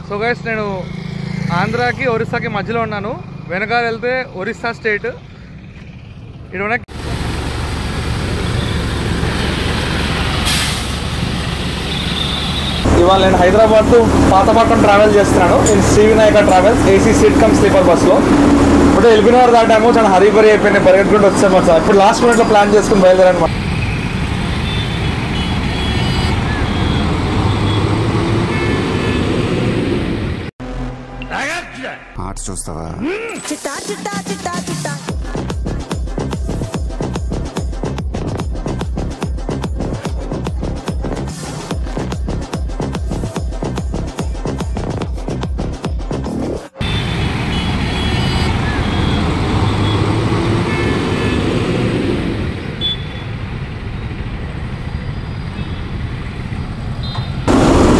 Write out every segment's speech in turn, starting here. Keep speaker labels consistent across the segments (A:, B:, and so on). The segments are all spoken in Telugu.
A: సో గైస్ నేను ఆంధ్రాకి ఒరిస్సాకి మధ్యలో ఉన్నాను. వెనకాల వెళ్తే ఒరిస్సా స్టేట్. ఇవాళ నేను హైదరాబాద్ టు పాతపట్నం ట్రావెల్ చేస్తున్నాను. నేను Sri Vinayaka travels AC seat cum sleeper బస్లో. ఇప్పుడు ఎల్బినగర్ దాటాము, చాలా హరీబరీ అయిపోయింది, పరిగెట్టుకుంటూ వచ్చాము సార్. ఇప్పుడు లాస్ట్ మినిట్లో ప్లాన్ చేసుకుని బయలుదేరాను.
B: ఆర్ట్స్ చూస్తావా?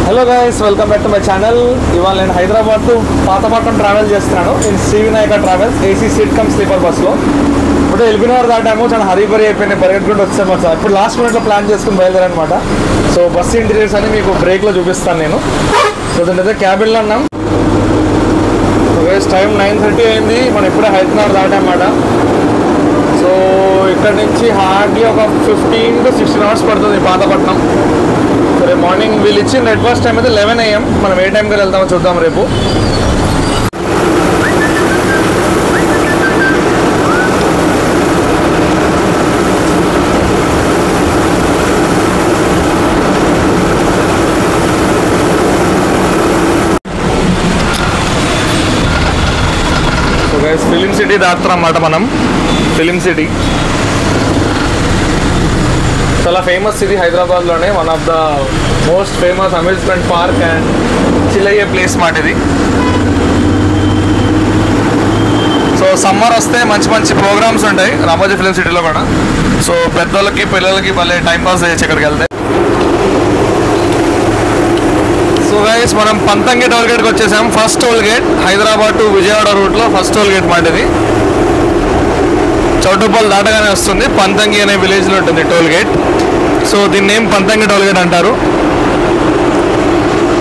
A: Hello guys, welcome back to my channel. ఇవాళ నేను హైదరాబాద్ టు పాతపట్నం ట్రావెల్ చేస్తున్నాను. నేను Sri Vinayaka travels AC seat cum sleeper బస్లో. ఇప్పుడు ఎల్బినగర్ దాటాము, చాలా హరీబరీ అయిపోయింది, పరిగెట్టుకుంటూ వచ్చాము సార్. ఇప్పుడు లాస్ట్ మినిట్లో ప్లాన్ చేసుకుని బయలుదేరనమాట. సో బస్ ఇంటీరియర్స్ అని మీకు బ్రేక్లో చూపిస్తాను నేను. సో దాంట్లో క్యాబిన్లో ఉన్నాం. సో గైస్ టైం 9:30 అయింది, మనం ఇప్పుడే హైదరాబాద్ దాటామన్నమాట. సో ఇక్కడ నుంచి హార్డ్లీ ఒక 15 to 16 hours పడుతుంది పాతపట్నం. సరే, మార్నింగ్ వీళ్ళు ఇచ్చిన నెట్ బస్ టైం అయితే 11 AM. మనం ఏ టైంకి వెళ్తామో చూద్దాం రేపు. సో గైస్ ఫిలిం సిటీ దాటుతున్నాం అన్నమాట మనం. ఫిలిం సిటీ చాలా ఫేమస్ ఇది హైదరాబాద్లోనే. One of the most famous amusement park and chill అయ్యే ప్లేస్ మాట ఇది. సో సమ్మర్ వస్తే మంచి మంచి ప్రోగ్రామ్స్ ఉంటాయి రామోజీ ఫిలిం సిటీలో కూడా. సో పెద్దోళ్ళకి పిల్లలకి భలే టైంపాస్ చేయొచ్చు ఇక్కడికి వెళ్తే. సో గైస్ మనం పంతంగి టోల్ గేట్కి వచ్చేసాం. First toll gate Hyderabad to Vijayawada రూట్లో ఫస్ట్ టోల్ గేట్ మాట ఇది. చౌటుప్పల్ దాటగానే వస్తుంది. పంతంగి అనే విలేజ్లో ఉంటుంది టోల్ గేట్. సో దీని నేమ్ పంతంగి టోల్ గేట్ అంటారు.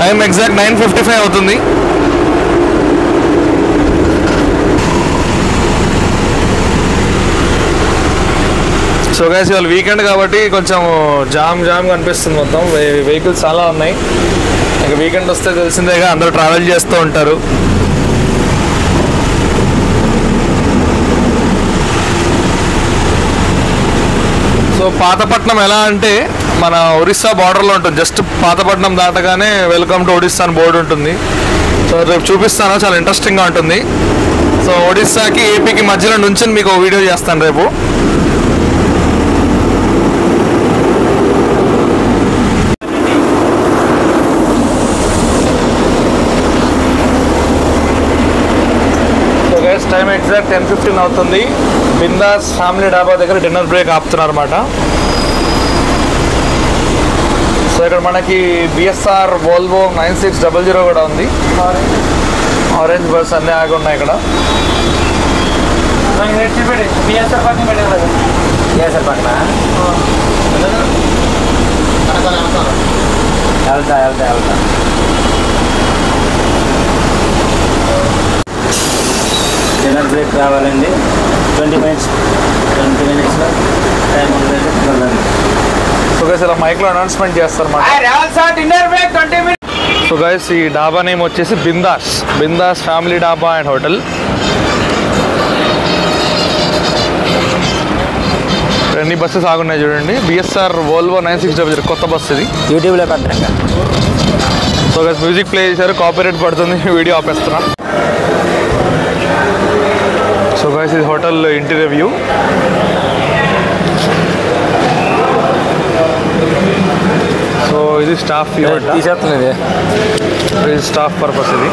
A: టైం ఎగ్జాక్ట్ 9:55 అవుతుంది. సో గైస్ ఇవాళ వీకెండ్ కాబట్టి కొంచెం జామ్ కనిపిస్తుంది. మొత్తం వెహికల్స్ చాలా ఉన్నాయి. ఇక వీకెండ్ వస్తే తెలిసిందేగా, అందరూ ట్రావెల్ చేస్తూ ఉంటారు. సో పాతపట్నం ఎలా అంటే మన ఒరిస్సా బార్డర్లో ఉంటుంది. జస్ట్ పాతపట్నం దాటగానే వెల్కమ్ టు ఒడిస్సా అని బోర్డు ఉంటుంది. సో రేపు చూపిస్తాను, చాలా ఇంట్రెస్టింగ్గా ఉంటుంది. సో ఒడిస్సాకి ఏపీకి మధ్యలో నుంచి మీకు వీడియో చేస్తాను రేపు. టైం ఎగ్జాక్ట్ 10:15 అవుతుంది. బిందాస్ ఫ్యామిలీ డాబా దగ్గర డిన్నర్ బ్రేక్ ఆపుతున్నారు అన్నమాట. సో ఇక్కడ మనకి బిఎస్ఆర్ వోల్వో 9600 కూడా ఉంది. ఆరెంజ్ బస్ అన్నీ ఆగి ఉన్నాయి ఇక్కడ.
C: డిన్నర్ బ్రేక్ రావాలండి. 20 minutes టైం ఉంటుంది.
A: సో గైస్ ఇలా మైక్లో అనౌన్స్మెంట్ చేస్తారు అన్నమాట. సో గైస్ ఈ డాబా నేమ్ వచ్చేసి బిందాస్ ఫ్యామిలీ డాబా అండ్ హోటల్. ఎన్ని బస్సెస్ ఆగున్నాయి చూడండి. బిఎస్ఆర్ వోల్వో 9600 కొత్త బస్సు ఇది.
C: యూట్యూబ్లో పెట్టండి.
A: సో గైస్ మ్యూజిక్ ప్లే చేశారు, కాపీరైట్ పడుతుంది, వీడియో ఆపేస్తున్నా. సో గైస్ ఇది హోటల్ ఇంటీరియర్ వ్యూ. సో ఇది స్టాఫ్ వ్యూ,
C: తీసేస్తున్నది.
A: ఇది స్టాఫ్ పర్పస్ ఇది.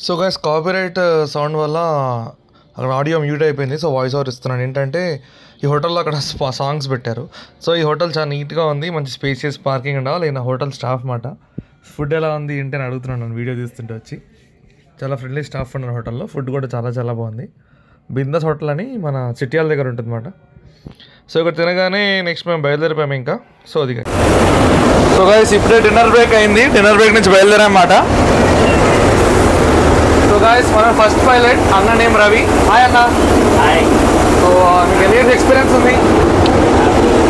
A: సో గైస్ కాపీరైట్ సౌండ్ వల్ల అక్కడ ఆడియో మ్యూట్ అయిపోయింది. సో వాయిస్ ఓవర్ ఇస్తున్నాను. ఏంటంటే ఈ హోటల్లో అక్కడ సాంగ్స్ పెట్టారు. సో ఈ హోటల్ చాలా నీట్గా ఉంది, మంచి స్పేసియస్ పార్కింగ్ ఉండాలి. నేను హోటల్ స్టాఫ్ మాట. ఫుడ్ ఎలా ఉంది ఏంటి అని అడుగుతున్నాను నన్ను వీడియో తీస్తుంటే వచ్చి. చాలా ఫ్రెండ్లీ స్టాఫ్ ఉన్నారు హోటల్లో. ఫుడ్ కూడా చాలా బాగుంది. బిందాస్ హోటల్ అని మన చిట్యాల దగ్గర ఉంటుంది అన్నమాట. సో ఇక్కడ తినగానే నెక్స్ట్ మేము బయలుదేరిపోయాము ఇంకా. సో అది సో గైస్ ఇప్పుడే డిన్నర్ బ్రేక్ అయింది. డిన్నర్ బ్రేక్ నుంచి బయలుదేరామన్నమాట. సో గైస్ మన ఫస్ట్ పైలట్ అన్న నేమ్ రవి. హాయ్ అన్న.
C: హాయ్.
A: సో మీకు ఎన్ని ఇయర్స్ ఎక్స్పీరియన్స్ ఉంది?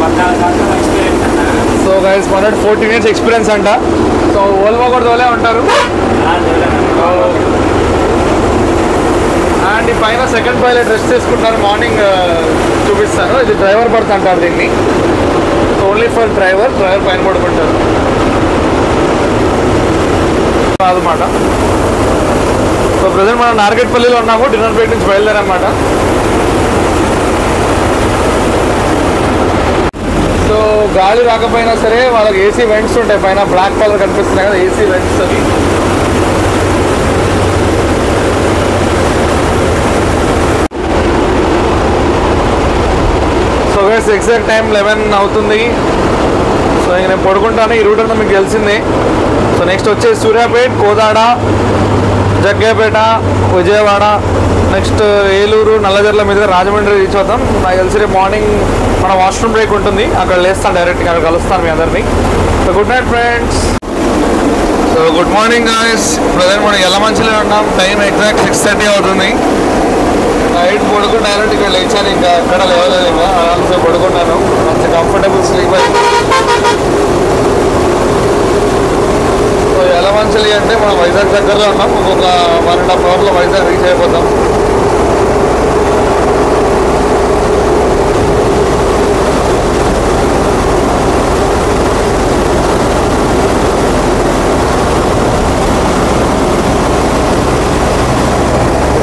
C: 14 సంవత్సరాల ఎక్స్పీరియన్స్ అన్న.
A: సో గైస్ మన 14 years ఎక్స్పీరియన్స్ అంట. సో ఓల్వో కూడా తోలే ఉంటారు. అండ్ ఈ పైన సెకండ్ పైలట్ రెస్ట్ తీసుకుంటారు. మార్నింగ్ చూపిస్తాను. ఇది డ్రైవర్ బర్త్ అంటారు దీన్ని. ఓన్లీ ఫర్ డ్రైవర్ పైన పడుకుంటారు అన్నమాట. సో ప్రజెంట్ మనం నార్కెట్పల్లిలో ఉన్నాము. డిన్నర్ బ్రేక్ నుంచి బయలుదేరన్నమాట. సో గాలి రాకపోయినా సరే వాళ్ళకి ఏసీ వెంట్స్ ఉంటాయి పైన. బ్లాక్ కలర్ కనిపిస్తున్నాయి కదా, ఏసీ వెంట్స్ అవి. సో గైస్ ఎగ్జాక్ట్ టైం 11 అవుతుంది. సో ఇంక నేను పడుకుంటాను. ఈ రూట్ అంతా మీకు తెలిసిందే. సో నెక్స్ట్ వచ్చేసి సూర్యాపేట్, కోదాడ, జగ్గేపేట, విజయవాడ, నెక్స్ట్ ఏలూరు, నల్లజర్ల మీదుగా రాజమండ్రి రీచ్ అవుతాం. నాకు తెలిసి రేపు మార్నింగ్ మన వాష్రూమ్ బ్రేక్ ఉంటుంది. అక్కడ లేస్తాను డైరెక్ట్గా. అక్కడ కలుస్తాను మీ అందరినీ. So good night friends. So good morning guys. Present మనం యల్లమంచిలో ఉన్నాం. టైం ఎగ్జాక్ట్ 6:30 అవుతుంది. నైట్ పడుకుని డైరెక్ట్ ఇక్కడ లేచాను. ఇంకా ఎక్కడ లేవలేదు. ఇంకా ఆరామ్సే పడుకున్నాను. మంచి కంఫర్టబుల్ స్లీప్ అయింది. సో యల్లమంచిలి అంటే మనం వైజాగ్ దగ్గరలో ఉన్నాం. ఇంకొక 1.5 hours వైజాగ్ రీచ్ అయిపోతాం.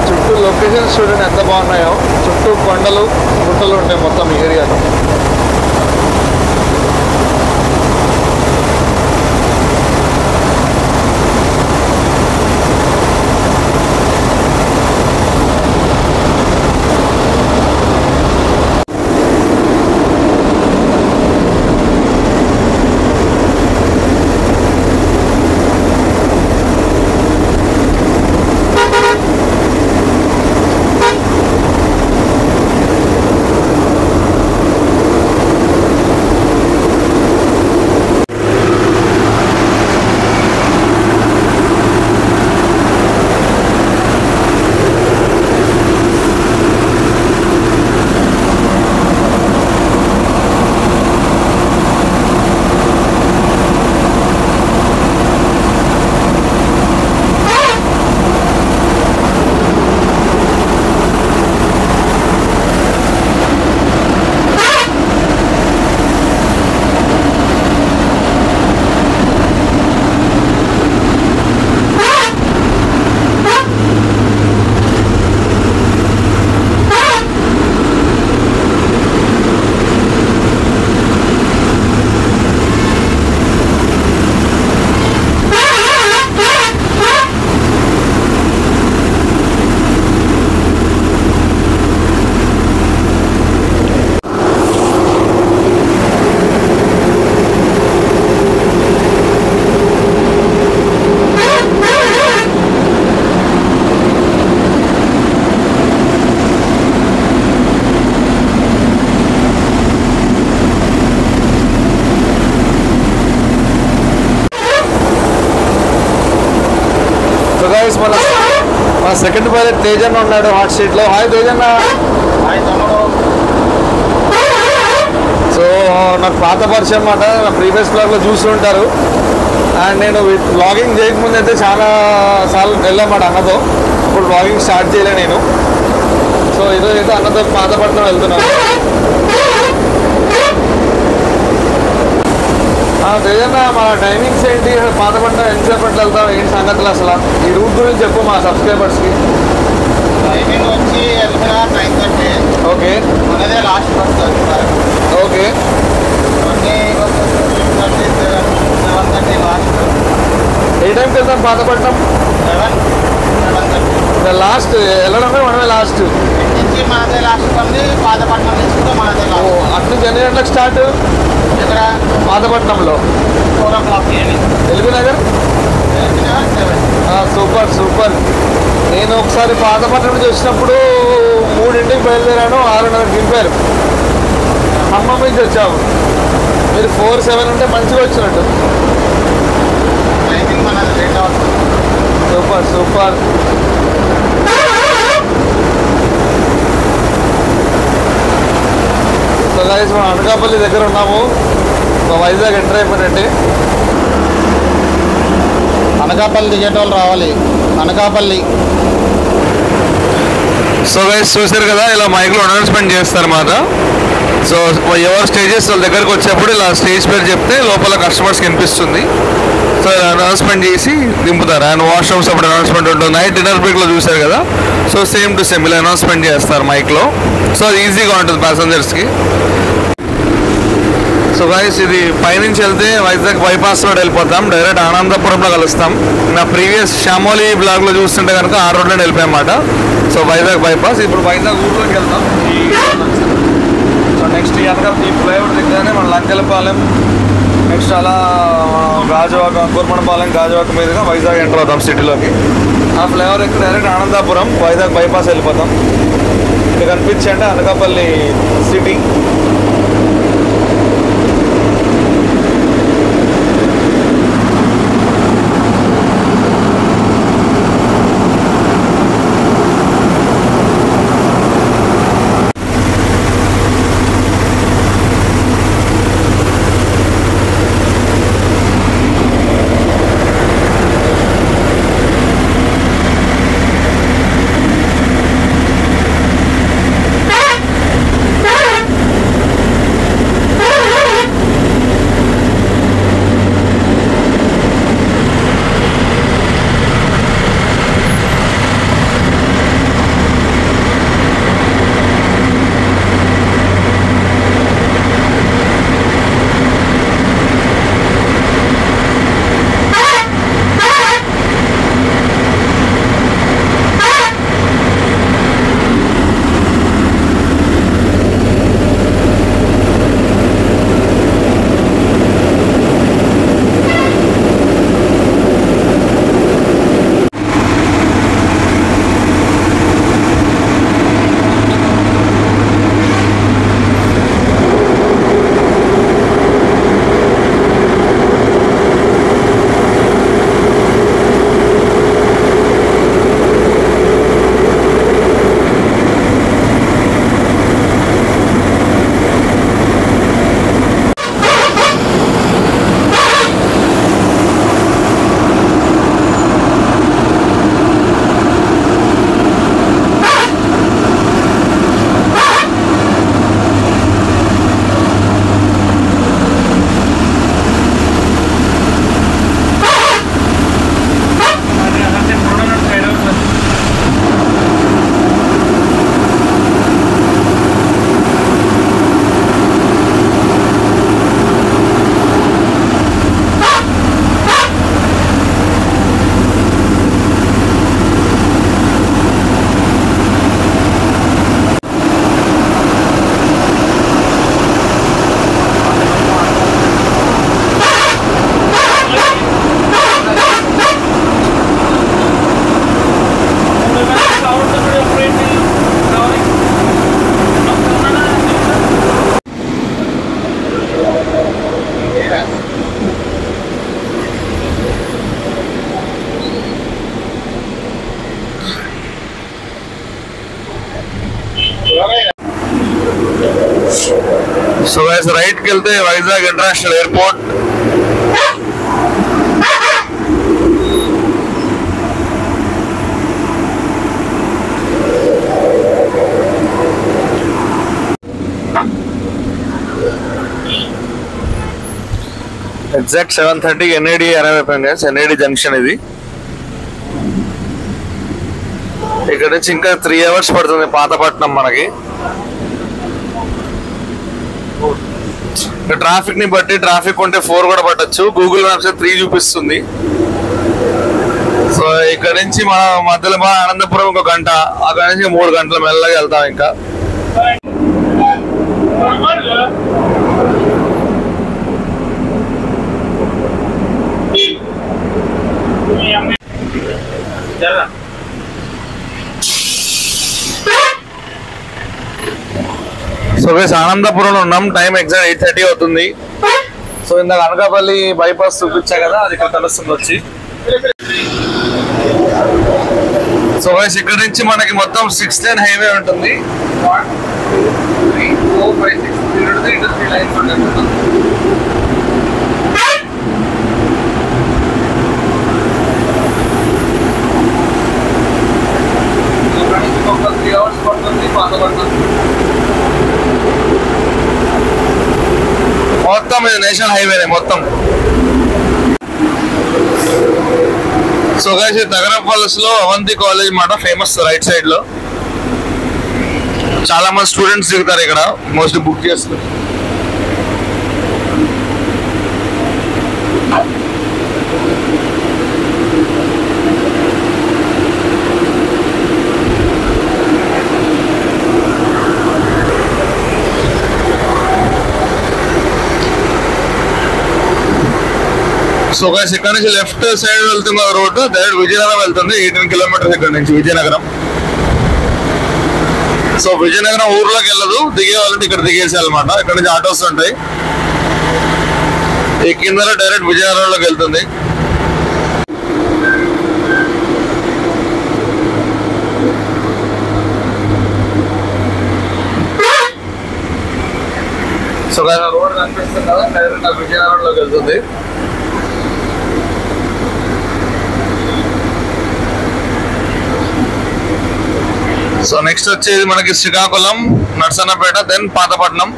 A: చుట్టూ లొకేషన్స్ చూడండి ఎంత బాగున్నాయో. చుట్టూ కొండలు గుట్టలు ఉంటాయి మొత్తం ఈ ఏరియాలో. మన సెకండ్ పైలట్ తేజన్న ఉన్నాడు హాట్ సీట్లో. హాయ్ తేజన్న.
C: హాయ్ తమ్ముడు.
A: సో నాకు పాత పరిచయం అన్నమాట. నా ప్రీవియస్ బ్లాగ్లో చూస్తుంటారు. అండ్ నేను బ్లాగింగ్ చేయకముందు అయితే చాలా సార్లు వెళ్ళామాట అన్నతో. ఇప్పుడు బ్లాగింగ్ స్టార్ట్ చేయలే నేను. సో ఈరోజు అయితే అన్నతో పాతపట్నం వెళ్తున్నాను. తేజన్న మన టైమింగ్స్ ఏంటి? పాతపట్నం ఎంతసేపట్లో వెళ్తాం? ఏంటి సంగతులు అసలు? ఈ రూట్ గురించి చెప్పు మా సబ్స్క్రైబర్స్కి.
C: టైమింగ్ వచ్చి 9:30.
A: ఓకే.
C: మనదే లాస్ట్ బస్.
A: ఓకే.
C: 7:30 లాస్ట్.
A: ఏ టైంకి వెళ్తాం పాతపట్నం?
C: 7:30.
A: లాస్ట్ వెళ్ళడమే మనమే లాస్ట్.
C: నుంచి మనదే లాస్ట్ ఉంది. పాతపట్నం నుంచి కూడా మనదే లాస్ట్.
A: అటు నుంచి ఎన్ని గంటలకు స్టార్ట్?
C: ఇక్కడ
A: పాతపట్నంలో
C: 4 o'clock.
A: LB Nagar
C: 7.
A: Super super. నేను ఒకసారి పాతపట్నం నుంచి వచ్చినప్పుడు 3ంటికి బయలుదేరాను, 6:30 దింపారు. ఖమ్మం నుంచి వచ్చాము. మీరు 4-7 ఉంటే మంచిగా వచ్చినట్టు. Super super. సో గైస్ మనం అనకాపల్లి దగ్గర ఉన్నాము. వైజాగ్ ఎంటర్ అయిపోయినట్టే.
C: అనకాపల్లి దిగేటోళ్ళు రావాలి. అనకాపల్లి.
A: సో గైస్ చూసారు కదా, ఇలా మైక్లో అనౌన్స్మెంట్ చేస్తారన్నమాట. సో ఎవరు స్టేజెస్ వాళ్ళ దగ్గరకు వచ్చేప్పుడు ఇలా స్టేజ్ పేరు చెప్తే లోపల కస్టమర్స్కి వినిపిస్తుంది. సో ఇలా అనౌన్స్మెంట్ చేసి దింపుతారు. అండ్ వాష్రూమ్స్ అప్పుడు అనౌన్స్మెంట్ ఉంటుంది. నైట్ డిన్నర్ బ్రేక్లో చూసారు కదా, సో సేమ్ టు సేమ్ ఇలా అనౌన్స్మెంట్ చేస్తారు మైక్లో. సో అది ఈజీగా ఉంటుంది ప్యాసింజర్స్కి. సో గైస్ ఇది పైనుంచి వెళ్తే వైజాగ్ బైపాస్ రోడ్ వెళ్ళిపోతాం. డైరెక్ట్ ఆనందపురంలో కలుస్తాం. నా ప్రీవియస్ షామోలి బ్లాగ్లో చూస్తుంటే కనుక ఆ రోడ్లోనే వెళ్ళిపోయామాట. So Vizag bypass. ఇప్పుడు వైజాగ్ ఊర్లోకి వెళ్తాం. సో నెక్స్ట్ ఈ ఫ్లైఓవర్ దగ్గరనే మన లంకెలపాలెం, నెక్స్ట్ అలా గాజువాక, కుర్మనపాలెం, గాజువాక మీదుగా వైజాగ్ ఎంటర్ అవుతాం సిటీలోకి. ఆ ఫ్లైఓవర్ ఎక్కడ డైరెక్ట్ ఆనందాపురం వైజాగ్ బైపాస్ వెళ్ళిపోతాం. ఇక్కడ కనిపించండి అనకాపల్లి సిటీ. సో గైస్ రైట్కి వెళ్తే Vizag international airport. Exact 7:30 NID arrive అయిపోయాం గైస్. ఎన్ఐడి జంక్షన్ ఇది. ఇక్కడ నుంచి ఇంకా 3 hours పడుతుంది పాతపట్నం మనకి. ట్రాఫిక్ ని బట్టి ట్రాఫిక్ ఉంటే 4 కూడా పట్టచ్చు. గూగుల్ మ్యాప్స్ 3 చూపిస్తుంది. సో ఇక్కడ నుంచి మనం మధ్యలో ఆనందపురం 1 గంట, అక్కడ నుంచి 3 గంటలు మెల్లగా వెళ్తాం. ఇంకా సో గైస్ ఆనందపురంలో ఉన్నాం. టైం ఎగ్జాక్ట్ 8:30 అవుతుంది. సో ఇందాక అనకాపల్లి బైపాస్ చూపించా కదా, అది ఇక్కడ కలుస్తుంది వచ్చి. సో గైస్ ఇక్కడ నుంచి మనకి మొత్తం 6 లేన్ హైవే ఉంటుంది. 1 2 3 4 5 6 ఇండస్ట్రీ లైన్స్ ఉంటాయి. ఒక 3 hours పడుతుంది పాతపట్నం. మొత్తం ఇది నేషనల్ హైవేనే మొత్తం. సో గైస్ నగరపాలస్ లో అవంతి కాలేజ్ మాట ఫేమస్ రైట్ సైడ్ లో. చాలా మంది స్టూడెంట్స్ దిగుతారు ఇక్కడ, మోస్ట్లీ బుక్ చేసుకుని. సో గైస్ ఇక్కడ నుంచి లెఫ్ట్ సైడ్ వెళ్తున్న రోడ్డు డైరెక్ట్ విజయనగరం వెళ్తుంది. 18 kilometers ఇక్కడ నుంచి విజయనగరం. సో విజయనగరం ఊర్లోకి వెళ్ళదు, దిగే వాళ్ళంటే ఇక్కడ దిగేసేయాలన్నమాట. ఇక్కడ నుంచి ఆటోస్ ఉంటాయి, ఈ కింద డైరెక్ట్ విజయనగరంలోకి వెళ్తుంది. సో రోడ్ కనిపిస్తుంది కదా, డైరెక్ట్ విజయనగరంలోకి వెళ్తుంది. సో నెక్స్ట్ వచ్చేది మనకి Srikakulam, Narasannapeta, then Pathapatnam.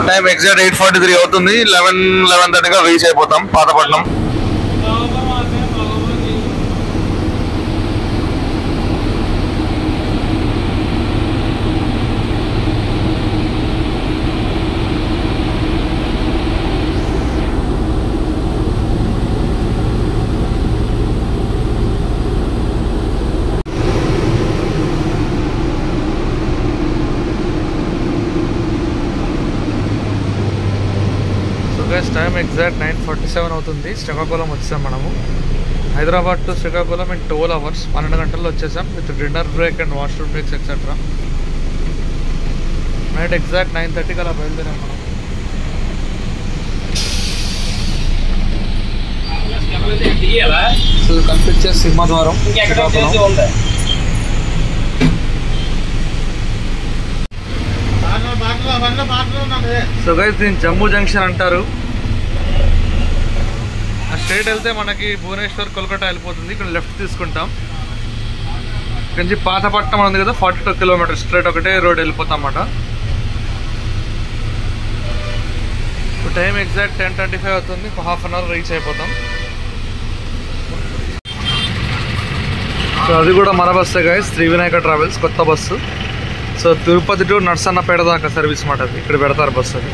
A: Time exact 8:43 అవుతుంది. 11:30గా రీచ్ అయిపోతాం పాతపట్నం. టైం ఎగ్జాక్ట్ 9:47 అవుతుంది. శ్రీకాకుళం వచ్చాం మనము. Hyderabad to Srikakulam in 12 hours, 12 గంటల్లో వచ్చేసాం with dinner break and washroom breaks etcetera. Night exact 9:30కి అలా బయలుదేరాం మనం. సో కనిపించే సింహద్వారం శ్రీకాకుళం. సో గైస్ దీన్ని జమ్మూ జంక్షన్ అంటారు. ఆ స్ట్రైట్ వెళ్తే మనకి భువనేశ్వర్, కోల్కతా వెళ్ళిపోతుంది. ఇక్కడ లెఫ్ట్ తీసుకుంటాం. ఇక్కడ నుంచి పాతపట్నం ఉంది కదా, 42 kilometers స్ట్రైట్ ఒకటే రోడ్ వెళ్ళిపోతాం అన్నమాట. టైం ఎగ్జాక్ట్ 10:25 అవుతుంది. 1/2 hour రీచ్ అయిపోతాం. సో అది కూడా మన బస్సే గైస్, శ్రీ వినాయక ట్రావెల్స్ కొత్త bus. So Tirupati to Narasannapeta దాకా సర్వీస్ మాట. అది ఇక్కడ పెడతారు బస్సు అది.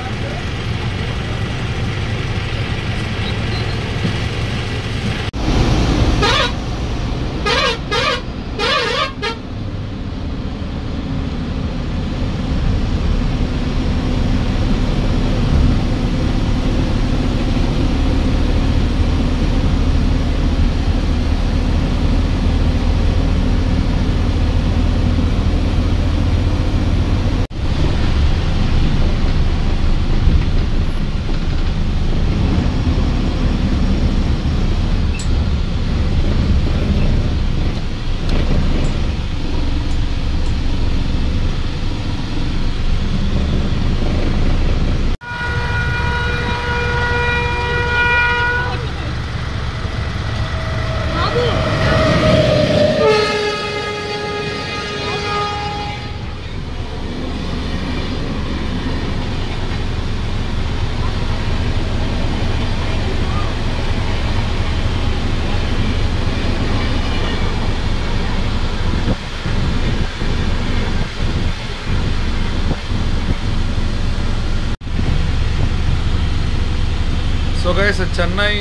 A: So guys Chennai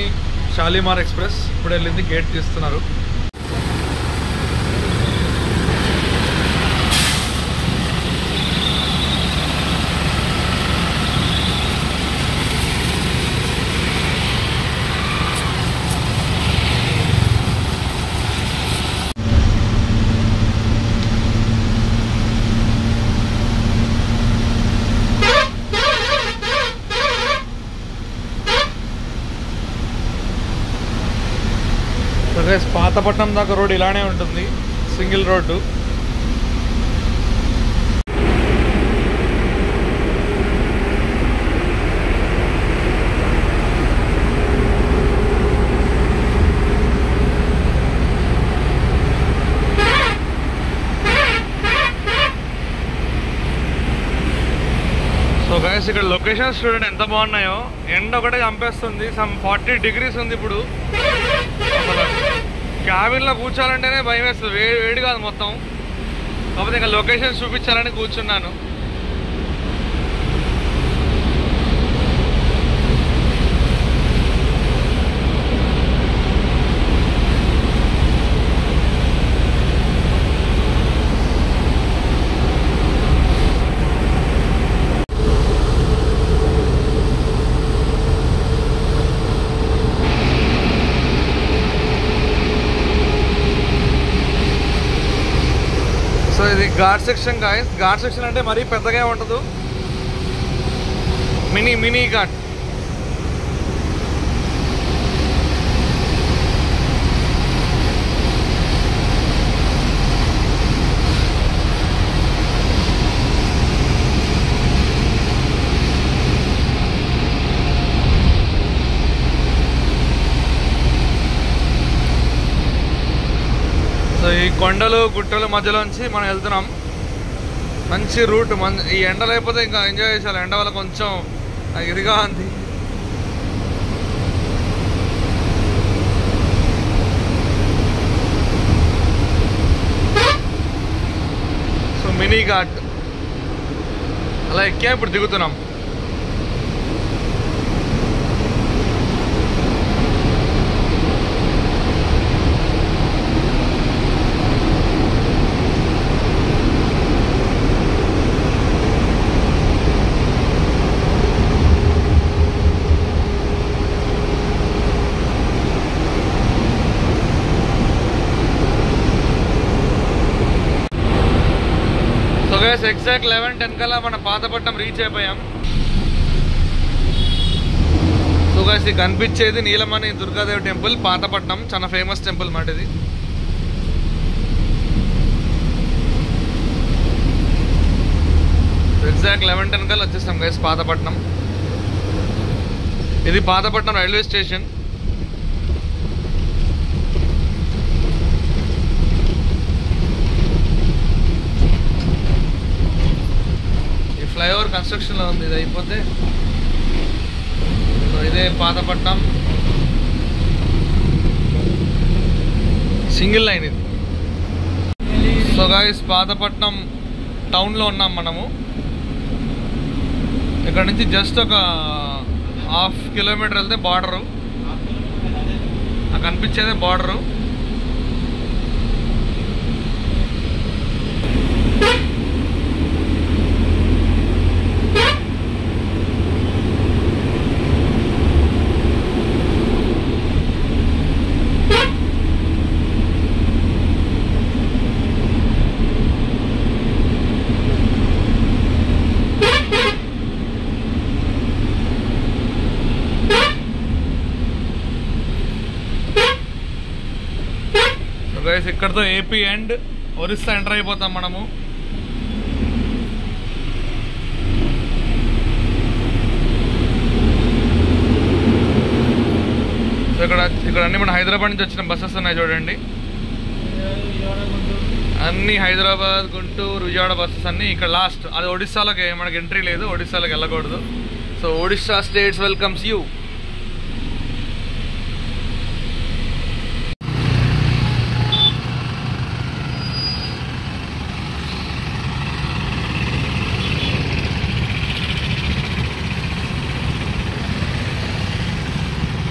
A: Shalimar express ఇప్పుడు వెళ్ళింది, గేట్ తీస్తున్నారు. పాతపట్నం దాకా రోడ్ ఇలానే ఉంటుంది, సింగిల్ రోడ్డు. సో గైస్ ఇక్కడ లొకేషన్స్ చూడండి ఎంత బాగున్నాయో. ఎండ ఒకటే చంపేస్తుంది, సమ్ 40 degrees ఉంది ఇప్పుడు. అసలు క్యాబిన్లో కూర్చోాలంటేనే భయం వేస్తుంది, వేడి కాదు మొత్తం. కాకపోతే ఇంకా లొకేషన్స్ చూపించాలని కూర్చున్నాను. సో ఇది ghat section guys. Ghat section అంటే మరీ పెద్దగా ఉండదు, మినీ ఘాట్. సో ఈ కొండలు గుట్టల మధ్యలోంచి మనం వెళ్తున్నాం. మంచి రూట్. ఈ ఎండలు అయిపోతే ఇంకా ఎంజాయ్ చేసాలి. ఎండ వల్ల కొంచెం ఇదిగా ఉంది. సో మినీ ఘాట్ అలా ఎక్కా, ఇప్పుడు దిగుతున్నాం. ఎగ్జాక్ట్ 11:10 కల్లా మన పాతపట్నం రీచ్ అయిపోయాం. సో గైస్ ఇది కనిపించేది నీలమణి దుర్గాదేవి టెంపుల్, పాతపట్నం. చాలా ఫేమస్ టెంపుల్ మాట ఇది. ఎగ్జాక్ట్ 11:10 కల్లా వచ్చేస్తాం గైస్ పాతపట్నం. ఇది పాతపట్నం రైల్వే స్టేషన్. ఫ్లైఓవర్ కన్స్ట్రక్షన్లో ఉంది, ఇది అయిపోతే. సో ఇదే పాతపట్నం సింగిల్ లైన్ ఇది. సో గాయ్స్ పాతపట్నం టౌన్లో ఉన్నాం మనము. ఇక్కడ నుంచి జస్ట్ ఒక 1/2 కిలోమీటర్ వెళ్తే బార్డరు, నాకు కనిపించేదే బార్డరు. గైస్ ఇక్కడతో ఏపీ అండ్ ఒరిస్సా ఎంటర్ అయిపోతాం మనము. సో ఇక్కడ అన్ని మన హైదరాబాద్ నుంచి వచ్చిన బస్సెస్ ఉన్నాయి చూడండి. అన్ని హైదరాబాద్, గుంటూరు, విజయవాడ బస్సెస్ అన్ని ఇక్కడ లాస్ట్. అది ఒడిస్సాలోకి మనకి ఎంట్రీ లేదు, ఒడిస్సాలోకి వెళ్ళకూడదు. So Odisha states welcomes you.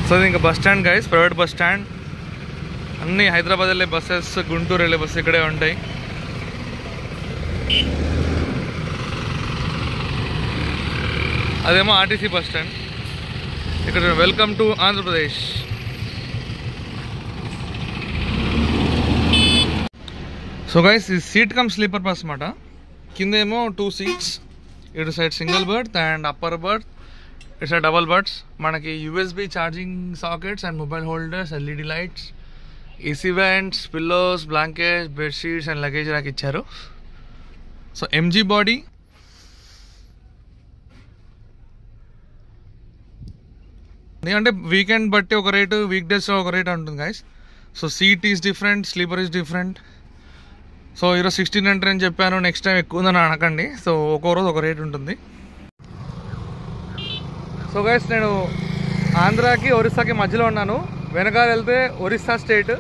A: So ఇది ఇంకా bus stand guys, private bus stand. అన్ని హైదరాబాద్ వెళ్ళే బస్సెస్, గుంటూరు వెళ్ళే బస్సు ఇక్కడే ఉంటాయి. అదేమో ఆర్టీసీ బస్ స్టాండ్. ఇక్కడ welcome to Andhra Pradesh. So guys ఈ సీట్ కమ్ స్లీపర్ బస్ అన్నమాట. కిందేమో 2 seats, ఇటు side single birth and upper birth, ఇటు సైడ్ డబల్ బర్త్స్. మనకి USB charging sockets and mobile holders, LED lights AC vents, pillows, blankets, bedsheets and luggage rack ఇచ్చారు. సో ఎంజీ బాడీ, ఎందుకంటే వీకెండ్ బట్టి ఒక రేటు, వీక్ డేస్ ఒక రేట్ ఉంటుంది guys. So seat is different, sleeper is different. So ఈరోజు 1600 అని చెప్పాను, నెక్స్ట్ టైం ఎక్కువ ఉందని అనకండి. సో ఒక్కో రోజు ఒక రేట్ ఉంటుంది. సో గైస్ నేను ఆంధ్రాకి ఒరిస్సాకి మధ్యలో ఉన్నాను. వెనకాల వెళ్తే ఒరిస్సా స్టేట్,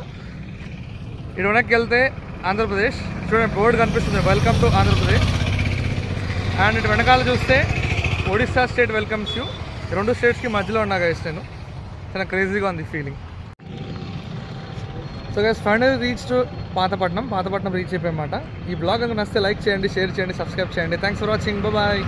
A: ఇటు వెనక్కి వెళ్తే ఆంధ్రప్రదేశ్. చూడండి బోర్డు కనిపిస్తుంది, వెల్కమ్ టు ఆంధ్రప్రదేశ్. అండ్ ఇటు వెనకాల చూస్తే ఒడిస్సా స్టేట్ వెల్కమ్స్ యూ. రెండు స్టేట్స్కి మధ్యలో ఉన్నా గైస్ నేను. చాలా క్రేజీగా ఉంది feeling. So guys final reach to Pathapatnam reach అయిపోయామాట. ఈ బ్లాగ్ కనుక నచ్చితే లైక్ చేయండి, షేర్ చేయండి, సబ్స్క్రైబ్ చేయండి. Thanks for watching, bye.